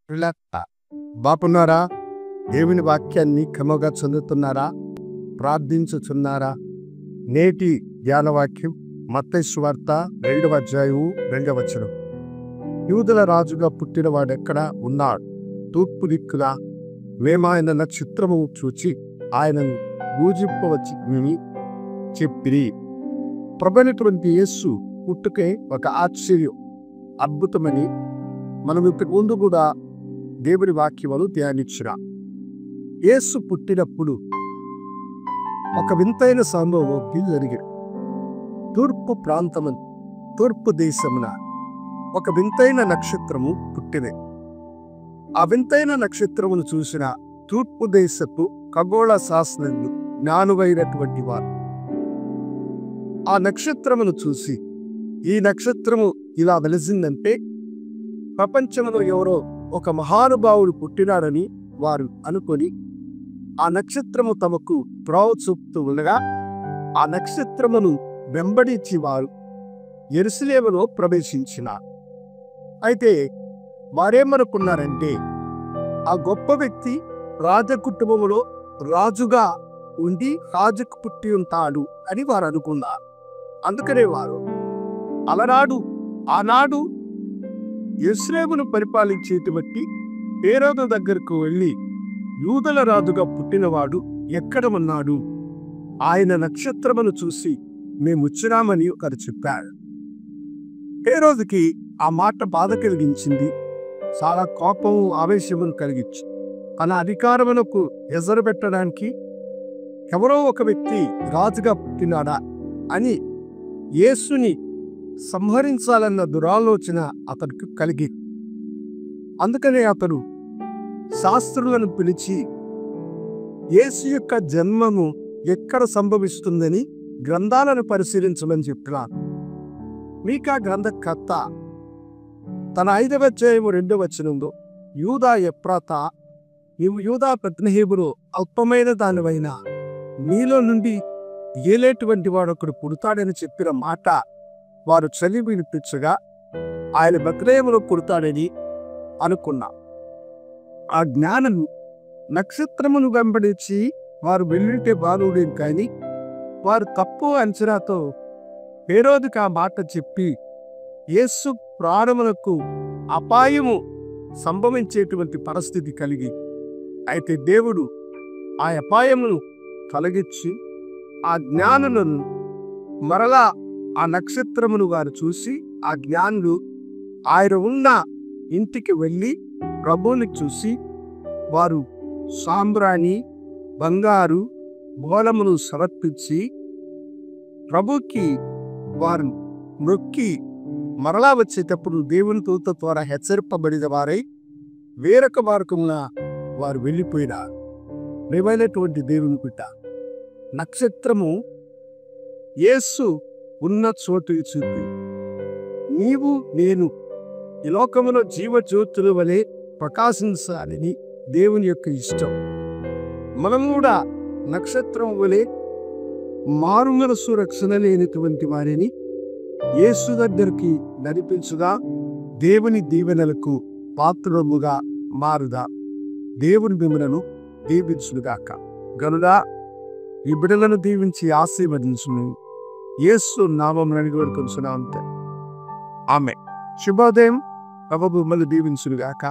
పిల్లల బాపున్నారా? దేవుని వాక్యాన్ని క్రమగా చదువుతున్నారా? ప్రార్థించుచున్నారా? నేటి ధ్యాన వాక్యం మత్తయి సువార్త 2వ అధ్యాయము 2వ వచనం. యూదుల రాజుగా పుట్టినవాడెక్కడ ఉన్నాడు? తూర్పు దిక్కున మేమాయన నక్షత్రము చూచి ఆయనను పూజింపవచ్చి చెప్పిరి. ప్రభువైనటువంటి యేసు పుట్టుకే ఒక ఆశ్చర్యం, అద్భుతమని మనం ఇంతకు ముందు కూడా దేవుని వాక్యములు ధ్యానించిన. యేసు పుట్టినప్పుడు ఒక వింతైన సంభవం జరిగింది. తూర్పు దేశమున ఒక వింతైన నక్షత్రము పుట్టింది. ఆ వింతైన నక్షత్రమును చూసిన తూర్పు దేశపు ఖగోళ శాస్త్రజ్ఞులు జ్ఞానులైనటువంటి వారు ఆ నక్షత్రమును చూసి, ఈ నక్షత్రము ఇలా వెలిసిందంటే ప్రపంచంలో ఎవరో ఒక మహానుభావుడు పుట్టినాడని వారు అనుకొని ఆ నక్షత్రము తమకు త్రోవ చూపుతూ ఉండగా ఆ నక్షత్రమును వెంబడించి వారు యెరూషలేములో ప్రవేశించినారు. అయితే వారేమనుకున్నారంటే ఆ గొప్ప వ్యక్తి రాజకుటుంబములో రాజుగా ఉండి రాజుకు పుట్టి ఉంటాడు అని వారు అనుకున్నారు. అందుకనే వారు ఆనాడు యెరూషలేమును పరిపాలించేటువంటి హేరోదు దగ్గరకు వెళ్ళి, యూదుల రాజుగా పుట్టినవాడు ఎక్కడ ఉన్నాడు? ఆయన నక్షత్రమును చూసి మేము వచ్చినామని ఒకరు చెప్పారు. హేరోదుకి ఆ మాట బాధ కలిగించింది. చాలా కోపము, ఆవేశమును కలిగించి తన అధికారమునకు ఎసరు పెట్టడానికి ఎవరో ఒక వ్యక్తి రాజుగా పుట్టినాడా అని యేసుని సంహరించాలన్న దురాలోచన అతనికి కలిగి, అందుకనే అతడు శాస్త్రులను పిలిచి యేసు యొక్క జన్మము ఎక్కడ సంభవిస్తుందని గ్రంథాలను పరిశీలించమని చెప్పినారు. మీకా గ్రంథకర్త తన 5వ అధ్యాయము 2వ వచనంలో, యూదా ఎఫ్రాతా, నీవు యూదా బెత్లెహేములో అల్పమైన దానివైనా నీలో నుండి ఏలేటువంటి వాడొకడు పుడతాడని చెప్పిన మాట వారు చదివి వినిపించగా ఆయన బెత్లెహేములో పుడతాడని అనుకున్నా. ఆ జ్ఞానం నక్షత్రమును వెంబడించి వారు వెళ్ళింటే బాలుడేం, కానీ వారు తప్పు అంచనాతో హేరోదుకు ఆ మాట చెప్పి యేసు ప్రాణమునకు అపాయము సంభవించేటువంటి పరిస్థితి కలిగి, అయితే దేవుడు ఆ అపాయమును కలిగించి ఆ జ్ఞానులను మరలా ఆ నక్షత్రమును వారు చూసి, ఆ జ్ఞానులు ఆయన ఉన్న ఇంటికి వెళ్ళి ప్రభువుని చూసి వారు సాంబ్రాణి, బంగారు బోళమును సమర్పించి ప్రభుకి వారు మొక్కి మరలా వచ్చేటప్పుడు దేవుని దూత ద్వారా హెచ్చరింపబడిన వారై వేరొక మార్గమున వారు వెళ్ళిపోయినారు. ప్రియమైనటువంటి దేవుని బిడ్డ, నక్షత్రము యేసు ఉన్న చోటు చూపి నీవు నేను ఈ లోకములో జీవజ్యోతుల వలె ప్రకాశించాలని దేవుని యొక్క ఇష్టం. మనం కూడా నక్షత్రం వలె మారుమనసు రక్షణ లేనటువంటి వారిని యేసు దగ్గరికి నడిపించుగా దేవుని దీవెనలకు పాత్రముగా మారుదా. దేవుని మిమ్మలను దీవించుగాక. గనుక ఈ బిడ్డలను దీవించి ఆశీర్వదించును యేసు నామమున వేడుకొనుచున్నాం. ఆమె శుభోదయం. ప్రభువు మిమ్మల్ని దీవించుగాక.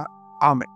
ఆమె.